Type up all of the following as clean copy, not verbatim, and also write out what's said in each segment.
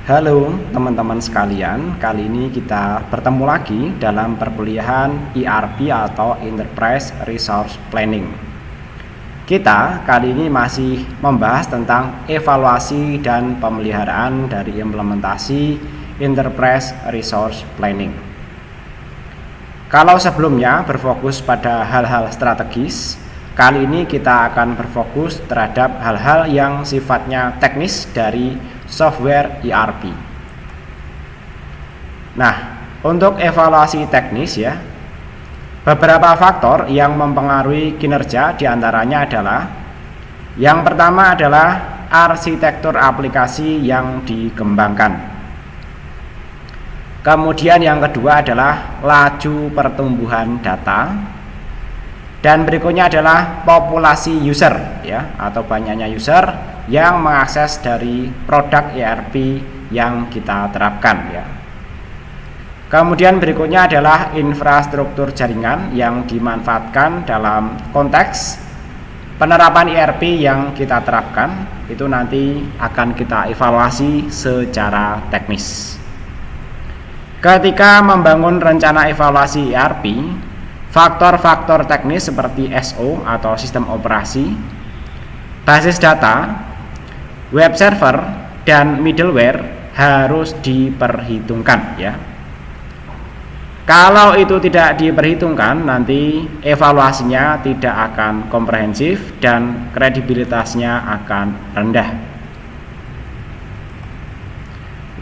Halo teman-teman sekalian, kali ini kita bertemu lagi dalam perkuliahan ERP atau Enterprise Resource Planning. Kita kali ini masih membahas tentang evaluasi dan pemeliharaan dari implementasi Enterprise Resource Planning. Kalau sebelumnya berfokus pada hal-hal strategis, kali ini kita akan berfokus terhadap hal-hal yang sifatnya teknis dari software ERP. Nah, untuk evaluasi teknis ya, beberapa faktor yang mempengaruhi kinerja diantaranya adalah yang pertama adalah arsitektur aplikasi yang dikembangkan. Kemudian yang kedua adalah laju pertumbuhan data. Dan berikutnya adalah populasi user ya, atau banyaknya user yang mengakses dari produk ERP yang kita terapkan ya. Kemudian berikutnya adalah infrastruktur jaringan yang dimanfaatkan dalam konteks penerapan ERP yang kita terapkan. Itu nanti akan kita evaluasi secara teknis. Ketika membangun rencana evaluasi ERP, faktor-faktor teknis seperti SO atau sistem operasi, basis data, web server, dan middleware harus diperhitungkan ya. Kalau itu tidak diperhitungkan, nanti evaluasinya tidak akan komprehensif dan kredibilitasnya akan rendah.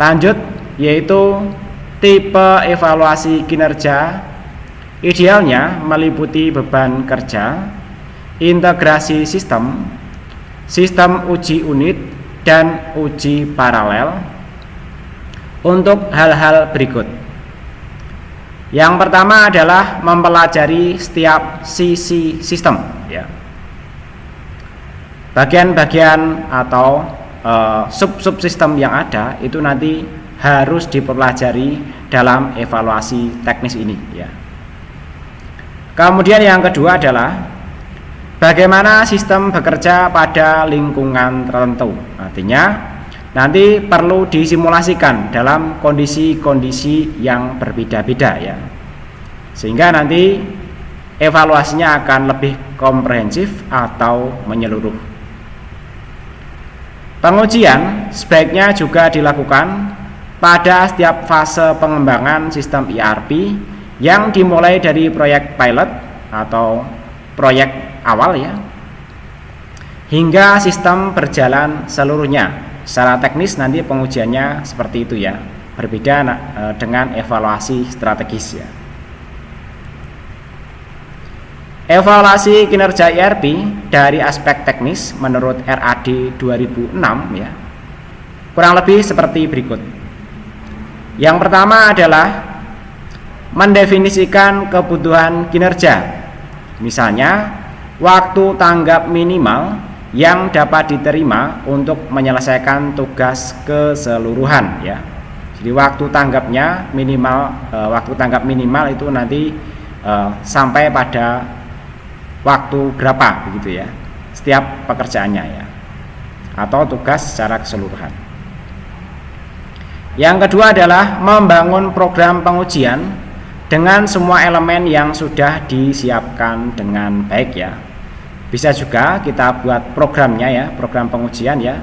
Lanjut, yaitu tipe evaluasi kinerja idealnya meliputi beban kerja, integrasi sistem, sistem uji unit, dan uji paralel untuk hal-hal berikut. Yang pertama adalah mempelajari setiap sisi sistem ya. Bagian-bagian atau sub-sub sistem yang ada itu nanti harus dipelajari dalam evaluasi teknis ini ya. Kemudian yang kedua adalah bagaimana sistem bekerja pada lingkungan tertentu. Artinya nanti perlu disimulasikan dalam kondisi-kondisi yang berbeda-beda ya. Sehingga nanti evaluasinya akan lebih komprehensif atau menyeluruh. Pengujian sebaiknya juga dilakukan pada setiap fase pengembangan sistem ERP yang dimulai dari proyek pilot atau proyek awal ya, hingga sistem berjalan seluruhnya. Secara teknis nanti pengujiannya seperti itu ya, berbeda dengan evaluasi strategis ya. Evaluasi kinerja ERP dari aspek teknis menurut RAD 2006 ya, kurang lebih seperti berikut. Yang pertama adalah mendefinisikan kebutuhan kinerja, misalnya waktu tanggap minimal yang dapat diterima untuk menyelesaikan tugas keseluruhan ya. Jadi waktu tanggapnya minimal, waktu tanggap minimal itu nanti sampai pada waktu berapa begitu ya, setiap pekerjaannya ya, atau tugas secara keseluruhan. Yang kedua adalah membangun program pengujian dengan semua elemen yang sudah disiapkan dengan baik ya. Bisa juga kita buat programnya ya, program pengujian ya,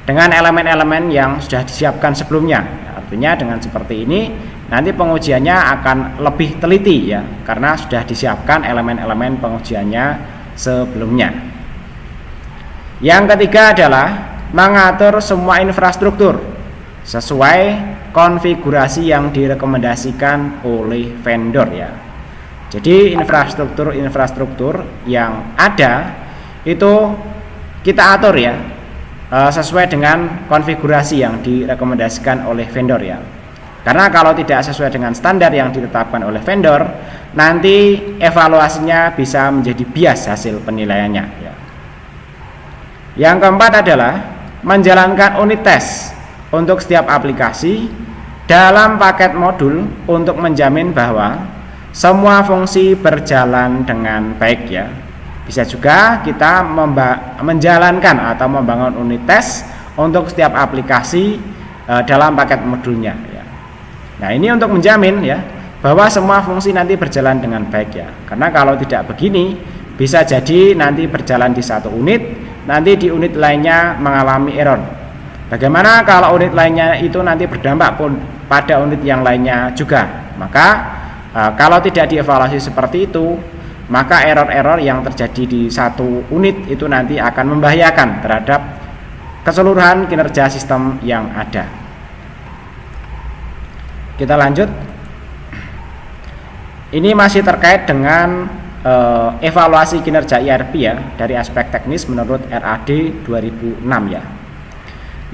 dengan elemen-elemen yang sudah disiapkan sebelumnya. Artinya dengan seperti ini nanti pengujiannya akan lebih teliti ya, karena sudah disiapkan elemen-elemen pengujiannya sebelumnya. Yang ketiga adalah mengatur semua infrastruktur sesuai konfigurasi yang direkomendasikan oleh vendor ya. Jadi infrastruktur yang ada itu kita atur ya, sesuai dengan konfigurasi yang direkomendasikan oleh vendor ya. Karena kalau tidak sesuai dengan standar yang ditetapkan oleh vendor, nanti evaluasinya bisa menjadi bias hasil penilaiannya ya. Yang keempat adalah menjalankan unit tes untuk setiap aplikasi dalam paket modul untuk menjamin bahwa semua fungsi berjalan dengan baik ya. Bisa juga kita menjalankan atau membangun unit tes untuk setiap aplikasi dalam paket modulnya ya. Nah, ini untuk menjamin ya bahwa semua fungsi nanti berjalan dengan baik ya. Karena kalau tidak begini bisa jadi nanti berjalan di satu unit, nanti di unit lainnya mengalami error. Bagaimana kalau unit lainnya itu nanti berdampak pun pada unit yang lainnya juga? Maka kalau tidak dievaluasi seperti itu, maka error-error yang terjadi di satu unit itu nanti akan membahayakan terhadap keseluruhan kinerja sistem yang ada. Kita lanjut. Ini masih terkait dengan evaluasi kinerja ERP ya dari aspek teknis menurut RAD 2006 ya.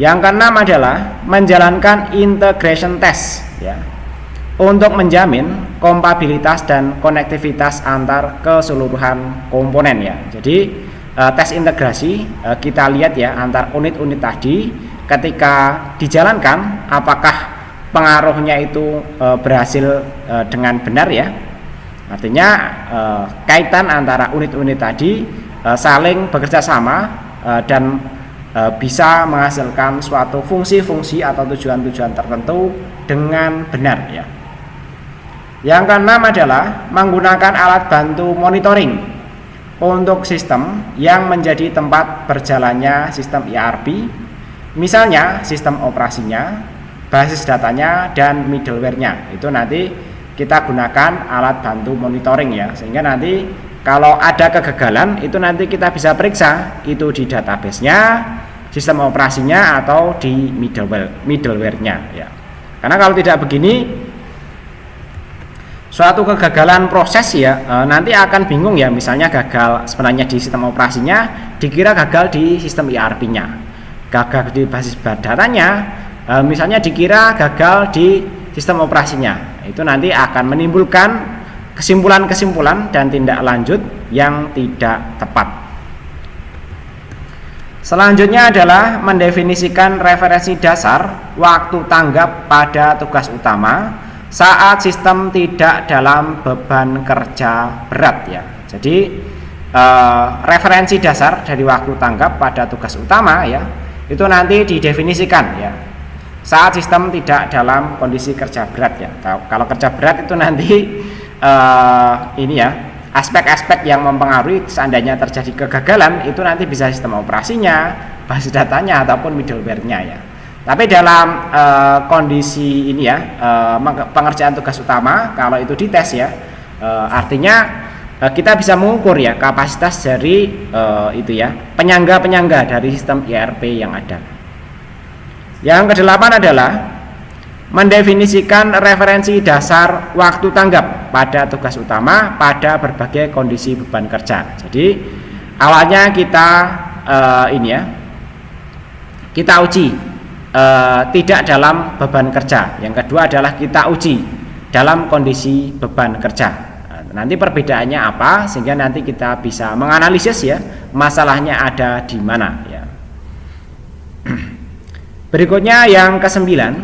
Yang keenam adalah menjalankan integration test ya untuk menjamin kompatibilitas dan konektivitas antar keseluruhan komponen ya. Jadi tes integrasi kita lihat ya antar unit-unit tadi ketika dijalankan apakah pengaruhnya itu berhasil dengan benar ya. Artinya kaitan antara unit-unit tadi saling bekerja sama dan bisa menghasilkan suatu fungsi-fungsi atau tujuan-tujuan tertentu dengan benar ya. Yang keenam adalah menggunakan alat bantu monitoring untuk sistem yang menjadi tempat berjalannya sistem ERP, misalnya sistem operasinya, basis datanya, dan middleware-nya. Itu nanti kita gunakan alat bantu monitoring ya, sehingga nanti kalau ada kegagalan itu nanti kita bisa periksa itu di database-nya, sistem operasinya, atau di middleware-nya ya. Karena kalau tidak begini, suatu kegagalan proses ya nanti akan bingung ya, misalnya gagal sebenarnya di sistem operasinya, dikira gagal di sistem ERP-nya, gagal di basis datanya, misalnya dikira gagal di sistem operasinya. Itu nanti akan menimbulkan kesimpulan-kesimpulan dan tindak lanjut yang tidak tepat. Selanjutnya adalah mendefinisikan referensi dasar waktu tanggap pada tugas utama saat sistem tidak dalam beban kerja berat ya. Jadi referensi dasar dari waktu tanggap pada tugas utama ya itu nanti didefinisikan ya saat sistem tidak dalam kondisi kerja berat ya. Kalau kerja berat itu nanti ini ya aspek-aspek yang mempengaruhi seandainya terjadi kegagalan itu nanti bisa sistem operasinya, basis datanya, ataupun middleware-nya ya. Tapi dalam kondisi ini ya pengerjaan tugas utama kalau itu dites ya artinya kita bisa mengukur ya kapasitas dari itu ya penyangga-penyangga dari sistem ERP yang ada. Yang kedelapan adalah mendefinisikan referensi dasar waktu tanggap pada tugas utama pada berbagai kondisi beban kerja. Jadi awalnya kita ini ya kita uji tidak dalam beban kerja. Yang kedua adalah kita uji dalam kondisi beban kerja. Nanti perbedaannya apa sehingga nanti kita bisa menganalisis ya masalahnya ada di mana ya. Berikutnya yang kesembilan,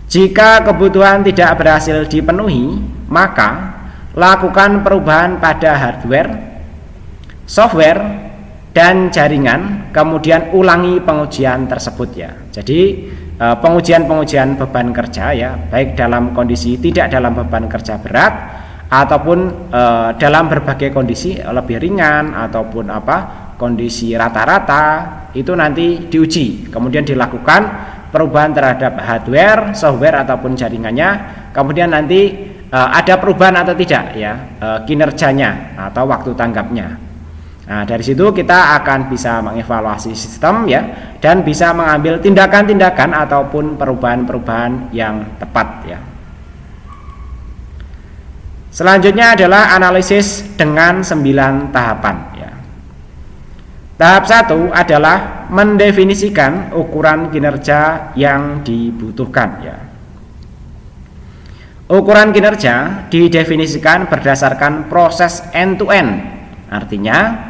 jika kebutuhan tidak berhasil dipenuhi, maka lakukan perubahan pada hardware, software, dan jaringan, kemudian ulangi pengujian tersebut ya. Jadi pengujian-pengujian beban kerja ya, baik dalam kondisi tidak dalam beban kerja berat ataupun dalam berbagai kondisi lebih ringan ataupun kondisi rata-rata itu nanti diuji, kemudian dilakukan perubahan terhadap hardware, software ataupun jaringannya, kemudian nanti ada perubahan atau tidak ya kinerjanya atau waktu tanggapnya. Nah, dari situ kita akan bisa mengevaluasi sistem ya dan bisa mengambil tindakan-tindakan ataupun perubahan-perubahan yang tepat ya. Selanjutnya adalah analisis dengan 9 tahapan ya. Tahap 1 adalah mendefinisikan ukuran kinerja yang dibutuhkan ya. Ukuran kinerja didefinisikan berdasarkan proses end to end. Artinya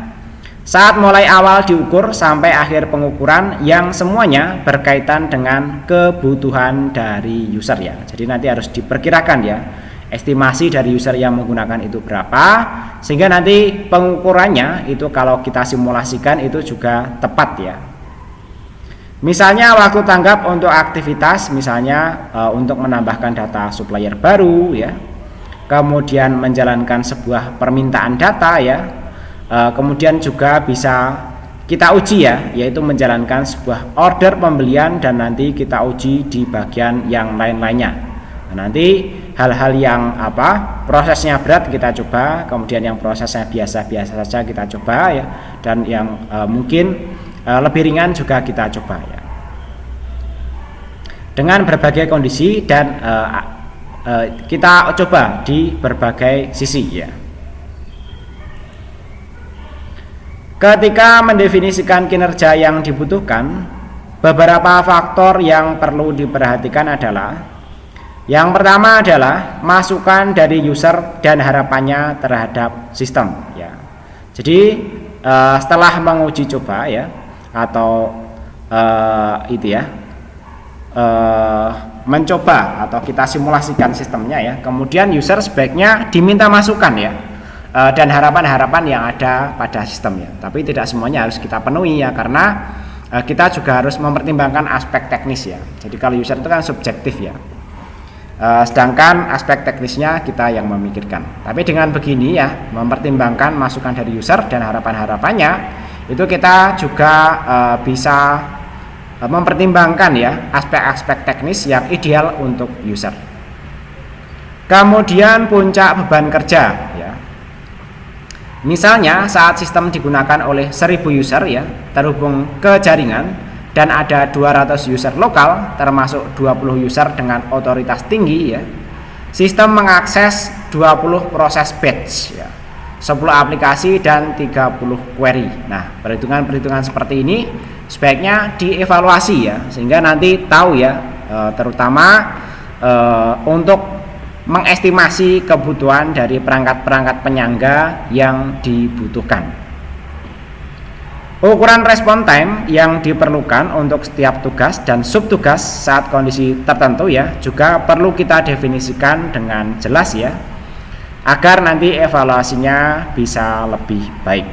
saat mulai awal diukur sampai akhir pengukuran yang semuanya berkaitan dengan kebutuhan dari user ya. Jadi nanti harus diperkirakan ya estimasi dari user yang menggunakan itu berapa, sehingga nanti pengukurannya itu kalau kita simulasikan itu juga tepat ya. Misalnya waktu tanggap untuk aktivitas, misalnya untuk menambahkan data supplier baru ya, kemudian menjalankan sebuah permintaan data ya, kemudian juga bisa kita uji ya, yaitu menjalankan sebuah order pembelian dan nanti kita uji di bagian yang lain-lainnya. Nah, nanti hal-hal yang prosesnya berat kita coba, kemudian yang prosesnya biasa-biasa saja kita coba ya, dan yang mungkin lebih ringan juga kita coba ya, dengan berbagai kondisi dan kita coba di berbagai sisi ya. Ketika mendefinisikan kinerja yang dibutuhkan, beberapa faktor yang perlu diperhatikan adalah, yang pertama adalah masukan dari user dan harapannya terhadap sistem ya. Jadi setelah menguji coba ya, atau mencoba atau kita simulasikan sistemnya ya, kemudian user sebaiknya diminta masukan ya, dan harapan-harapan yang ada pada sistem ya. Tapi tidak semuanya harus kita penuhi ya, karena kita juga harus mempertimbangkan aspek teknis ya. Jadi kalau user itu kan subjektif ya, sedangkan aspek teknisnya kita yang memikirkan. Tapi dengan begini ya, mempertimbangkan masukan dari user dan harapan-harapannya, itu kita juga bisa mempertimbangkan ya aspek-aspek teknis yang ideal untuk user. Kemudian puncak beban kerja ya. Misalnya saat sistem digunakan oleh 1000 user ya, terhubung ke jaringan dan ada 200 user lokal termasuk 20 user dengan otoritas tinggi ya. Sistem mengakses 20 proses batch ya, 10 aplikasi dan 30 query. Nah, perhitungan-perhitungan seperti ini sebaiknya dievaluasi ya, sehingga nanti tahu ya, terutama untuk mengestimasi kebutuhan dari perangkat-perangkat penyangga yang dibutuhkan. Ukuran respon time yang diperlukan untuk setiap tugas dan subtugas saat kondisi tertentu ya, juga perlu kita definisikan dengan jelas ya, agar nanti evaluasinya bisa lebih baik.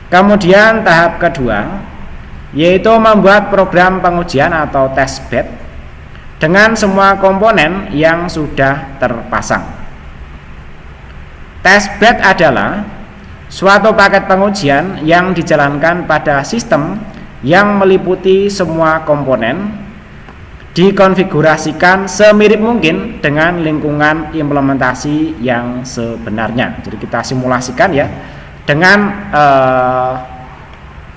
Kemudian tahap kedua, yaitu membuat program pengujian atau testbed dengan semua komponen yang sudah terpasang. Testbed adalah suatu paket pengujian yang dijalankan pada sistem yang meliputi semua komponen, dikonfigurasikan semirip mungkin dengan lingkungan implementasi yang sebenarnya. Jadi kita simulasikan ya, dengan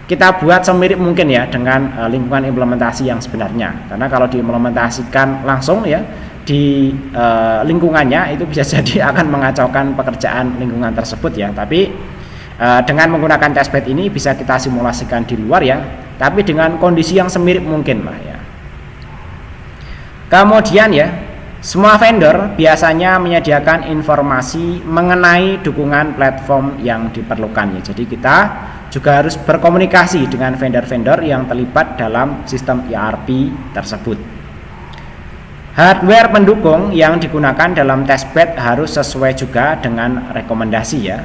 kita buat semirip mungkin ya dengan lingkungan implementasi yang sebenarnya. Karena kalau diimplementasikan langsung ya di lingkungannya, itu bisa jadi akan mengacaukan pekerjaan lingkungan tersebut ya. Tapi dengan menggunakan testbed ini bisa kita simulasikan di luar ya, tapi dengan kondisi yang semirip mungkin lah ya. Kemudian ya, semua vendor biasanya menyediakan informasi mengenai dukungan platform yang diperlukan ya. Jadi kita juga harus berkomunikasi dengan vendor-vendor yang terlibat dalam sistem ERP tersebut. Hardware pendukung yang digunakan dalam testbed harus sesuai juga dengan rekomendasi ya.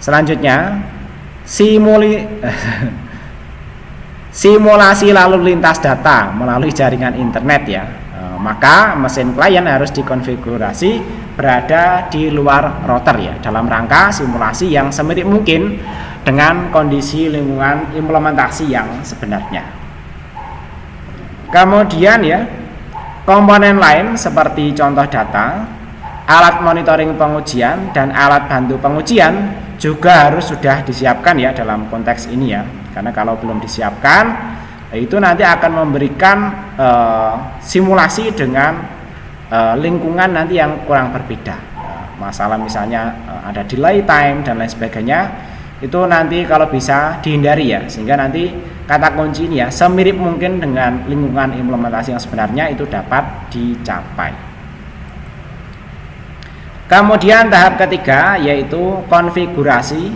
Selanjutnya, simulasi lalu lintas data melalui jaringan internet ya. Maka mesin klien harus dikonfigurasi berada di luar router ya, dalam rangka simulasi yang semirip mungkin dengan kondisi lingkungan implementasi yang sebenarnya. Kemudian ya, komponen lain seperti contoh data, alat monitoring pengujian dan alat bantu pengujian juga harus sudah disiapkan ya dalam konteks ini ya. Karena kalau belum disiapkan, itu nanti akan memberikan simulasi dengan lingkungan nanti yang kurang berbeda. Masalah misalnya ada delay time dan lain sebagainya, itu nanti kalau bisa dihindari ya, sehingga nanti kata kunci ini ya, semirip mungkin dengan lingkungan implementasi yang sebenarnya itu dapat dicapai. Kemudian tahap ketiga, yaitu konfigurasi,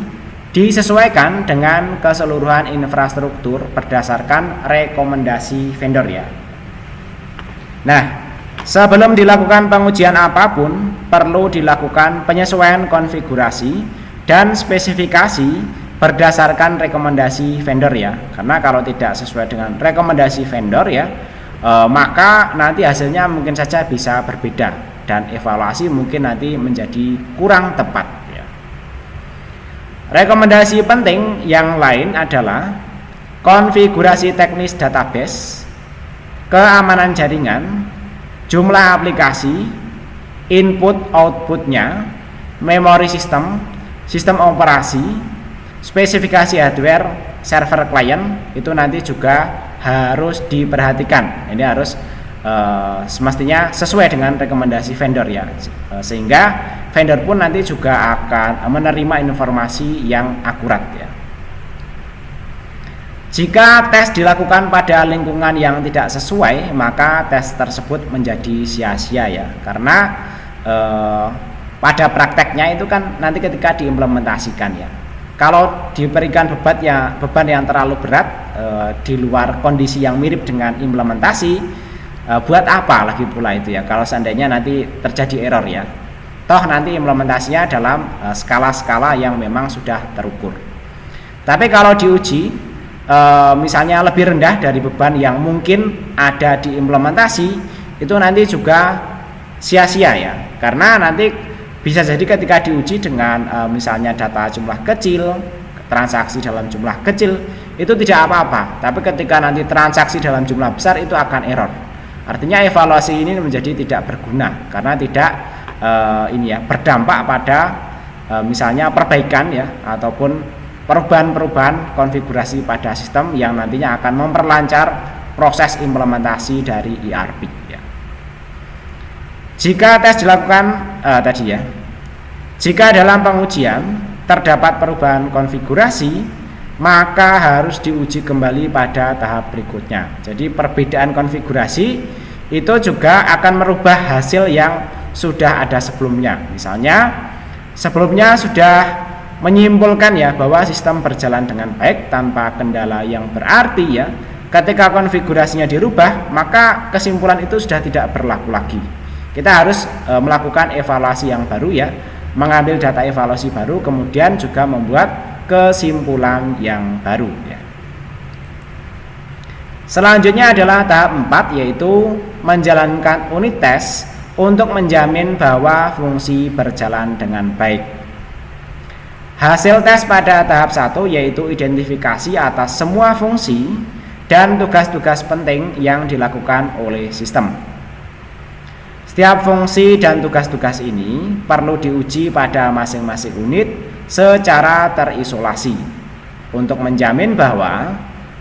disesuaikan dengan keseluruhan infrastruktur berdasarkan rekomendasi vendor ya. Nah, sebelum dilakukan pengujian apapun, perlu dilakukan penyesuaian konfigurasi dan spesifikasi berdasarkan rekomendasi vendor ya, karena kalau tidak sesuai dengan rekomendasi vendor ya, maka nanti hasilnya mungkin saja bisa berbeda dan evaluasi mungkin nanti menjadi kurang tepat ya. Rekomendasi penting yang lain adalah konfigurasi teknis database, keamanan jaringan, jumlah aplikasi, input outputnya, memori sistem, sistem operasi, spesifikasi hardware, server klien, itu nanti juga harus diperhatikan. Ini harus semestinya sesuai dengan rekomendasi vendor ya, sehingga vendor pun nanti juga akan menerima informasi yang akurat ya. Jika tes dilakukan pada lingkungan yang tidak sesuai, maka tes tersebut menjadi sia-sia ya, karena pada prakteknya itu kan nanti ketika diimplementasikan ya, kalau diberikan beban yang terlalu berat di luar kondisi yang mirip dengan implementasi, buat apa lagi pula itu ya, kalau seandainya nanti terjadi error ya, toh nanti implementasinya dalam skala-skala yang memang sudah terukur. Tapi kalau diuji misalnya lebih rendah dari beban yang mungkin ada di implementasi, itu nanti juga sia-sia ya, karena nanti bisa jadi ketika diuji dengan misalnya data jumlah kecil, transaksi dalam jumlah kecil, itu tidak apa-apa, tapi ketika nanti transaksi dalam jumlah besar itu akan error. Artinya evaluasi ini menjadi tidak berguna karena tidak berdampak pada misalnya perbaikan ya, ataupun perubahan-perubahan konfigurasi pada sistem yang nantinya akan memperlancar proses implementasi dari ERP ya. Jika tes dilakukan jika dalam pengujian terdapat perubahan konfigurasi, maka harus diuji kembali pada tahap berikutnya. Jadi perbedaan konfigurasi itu juga akan merubah hasil yang sudah ada sebelumnya. Misalnya sebelumnya sudah menyimpulkan ya bahwa sistem berjalan dengan baik tanpa kendala yang berarti ya, ketika konfigurasinya dirubah, maka kesimpulan itu sudah tidak berlaku lagi. Kita harus melakukan evaluasi yang baru ya, mengambil data evaluasi baru, kemudian juga membuat kesimpulan yang baru ya. Selanjutnya adalah tahap 4, yaitu menjalankan unit tes untuk menjamin bahwa fungsi berjalan dengan baik. Hasil tes pada tahap 1 yaitu identifikasi atas semua fungsi dan tugas-tugas penting yang dilakukan oleh sistem. Setiap fungsi dan tugas-tugas ini perlu diuji pada masing-masing unit secara terisolasi untuk menjamin bahwa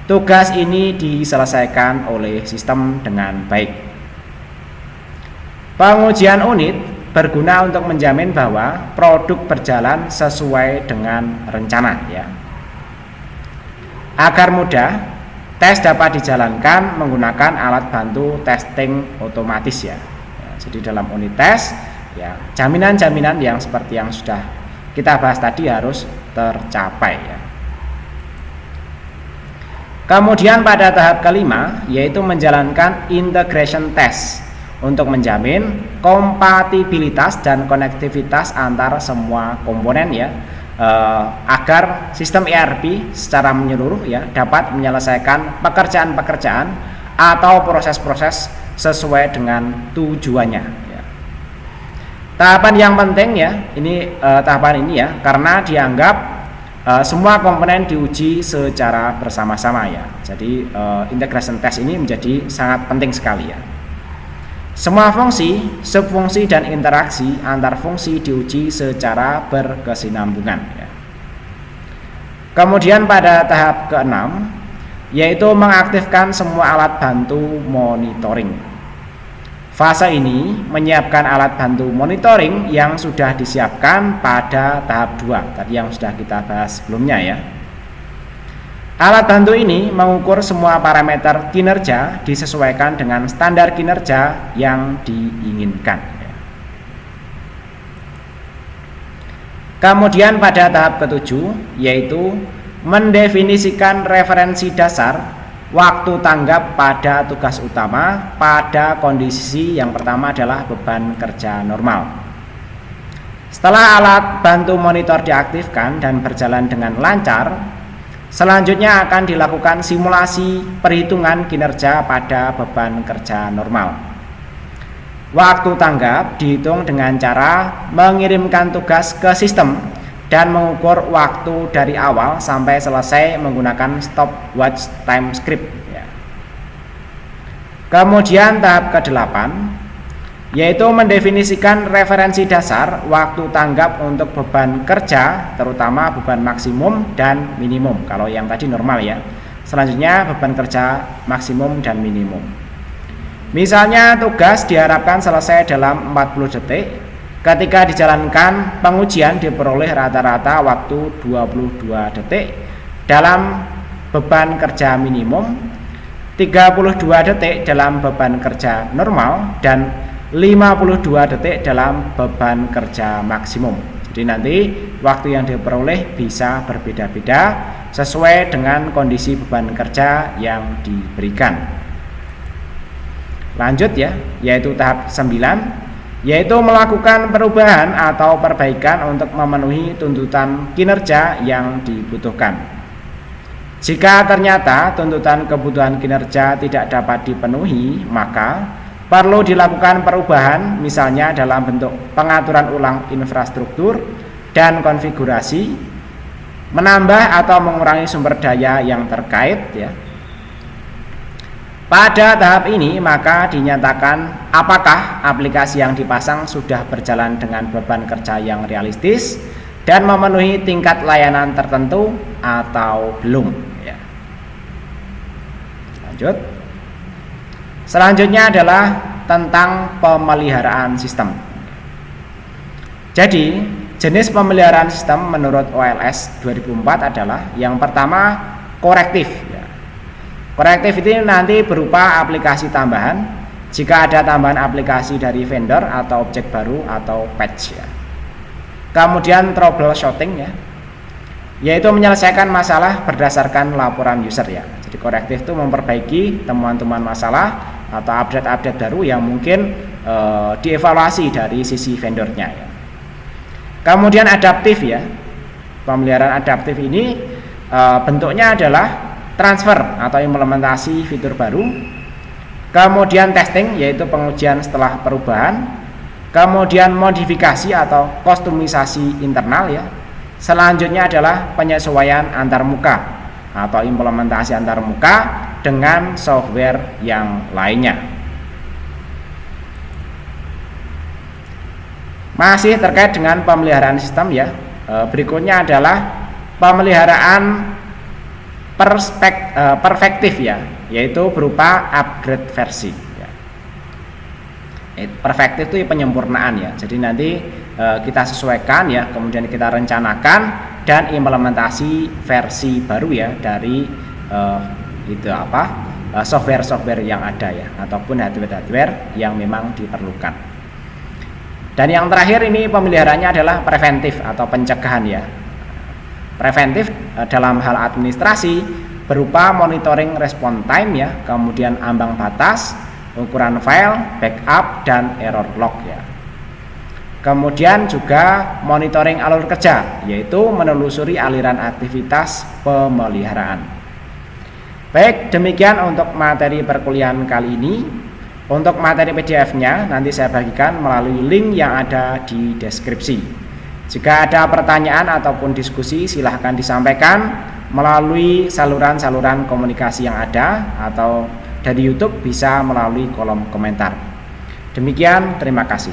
tugas ini diselesaikan oleh sistem dengan baik. Pengujian unit berguna untuk menjamin bahwa produk berjalan sesuai dengan rencana ya. Agar mudah, tes dapat dijalankan menggunakan alat bantu testing otomatis ya. Jadi dalam unit tes ya, jaminan-jaminan yang seperti yang sudah kita bahas tadi harus tercapai ya. Kemudian pada tahap kelima yaitu menjalankan integration test untuk menjamin kompatibilitas dan konektivitas antar semua komponen ya, agar sistem ERP secara menyeluruh ya dapat menyelesaikan pekerjaan-pekerjaan atau proses-proses sesuai dengan tujuannya. Tahapan yang penting ya, ini tahapan ini ya, karena dianggap semua komponen diuji secara bersama-sama ya. Jadi integration test ini menjadi sangat penting sekali ya. Semua fungsi, subfungsi dan interaksi antar fungsi diuji secara berkesinambungan ya. Kemudian pada tahap ke-6 yaitu mengaktifkan semua alat bantu monitoring. Fase ini menyiapkan alat bantu monitoring yang sudah disiapkan pada tahap 2 tadi yang sudah kita bahas sebelumnya ya. Alat bantu ini mengukur semua parameter kinerja disesuaikan dengan standar kinerja yang diinginkan. Kemudian pada tahap ke-7 yaitu mendefinisikan referensi dasar waktu tanggap pada tugas utama pada kondisi yang pertama adalah beban kerja normal. Setelah alat bantu monitor diaktifkan dan berjalan dengan lancar, selanjutnya akan dilakukan simulasi perhitungan kinerja pada beban kerja normal. Waktu tanggap dihitung dengan cara mengirimkan tugas ke sistem dan mengukur waktu dari awal sampai selesai menggunakan stopwatch time script. Kemudian tahap ke-8 yaitu mendefinisikan referensi dasar waktu tanggap untuk beban kerja, terutama beban maksimum dan minimum. Kalau yang tadi normal ya. Selanjutnya beban kerja maksimum dan minimum. Misalnya tugas diharapkan selesai dalam 40 detik. Ketika dijalankan, pengujian diperoleh rata-rata waktu 22 detik dalam beban kerja minimum, 32 detik dalam beban kerja normal, dan 52 detik dalam beban kerja maksimum. Jadi nanti waktu yang diperoleh bisa berbeda-beda sesuai dengan kondisi beban kerja yang diberikan. Lanjut ya, yaitu tahap 9, yaitu melakukan perubahan atau perbaikan untuk memenuhi tuntutan kinerja yang dibutuhkan. Jika ternyata tuntutan kebutuhan kinerja tidak dapat dipenuhi, maka perlu dilakukan perubahan, misalnya dalam bentuk pengaturan ulang infrastruktur dan konfigurasi, menambah atau mengurangi sumber daya yang terkait ya. Pada tahap ini maka dinyatakan apakah aplikasi yang dipasang sudah berjalan dengan beban kerja yang realistis dan memenuhi tingkat layanan tertentu atau belum ya. Lanjut. Selanjutnya adalah tentang pemeliharaan sistem. Jadi, jenis pemeliharaan sistem menurut OLS 2004 adalah yang pertama korektif. Korektif itu nanti berupa aplikasi tambahan jika ada tambahan aplikasi dari vendor atau objek baru atau patch ya. Kemudian troubleshooting ya, yaitu menyelesaikan masalah berdasarkan laporan user ya. Jadi korektif itu memperbaiki temuan-temuan masalah atau update-update baru yang mungkin dievaluasi dari sisi vendornya ya. Kemudian adaptif ya. Pemeliharaan adaptif ini bentuknya adalah transfer atau implementasi fitur baru. Kemudian testing yaitu pengujian setelah perubahan. Kemudian modifikasi atau kustomisasi internal ya. Selanjutnya adalah penyesuaian antarmuka atau implementasi antarmuka dengan software yang lainnya. Masih terkait dengan pemeliharaan sistem ya. Berikutnya adalah pemeliharaan perfektif ya, yaitu berupa upgrade versi ya. Perfektif itu penyempurnaan ya. Jadi nanti kita sesuaikan ya, kemudian kita rencanakan dan implementasi versi baru ya dari software-software yang ada ya, ataupun hardware-hardware yang memang diperlukan. Dan yang terakhir ini pemeliharaannya adalah preventif atau pencegahan ya. Preventif dalam hal administrasi berupa monitoring response time ya, kemudian ambang batas, ukuran file, backup, dan error log ya. Kemudian juga monitoring alur kerja, yaitu menelusuri aliran aktivitas pemeliharaan. Baik, demikian untuk materi perkuliahan kali ini. Untuk materi PDF-nya nanti saya bagikan melalui link yang ada di deskripsi. Jika ada pertanyaan ataupun diskusi, silahkan disampaikan melalui saluran-saluran komunikasi yang ada, atau dari YouTube bisa melalui kolom komentar. Demikian, terima kasih.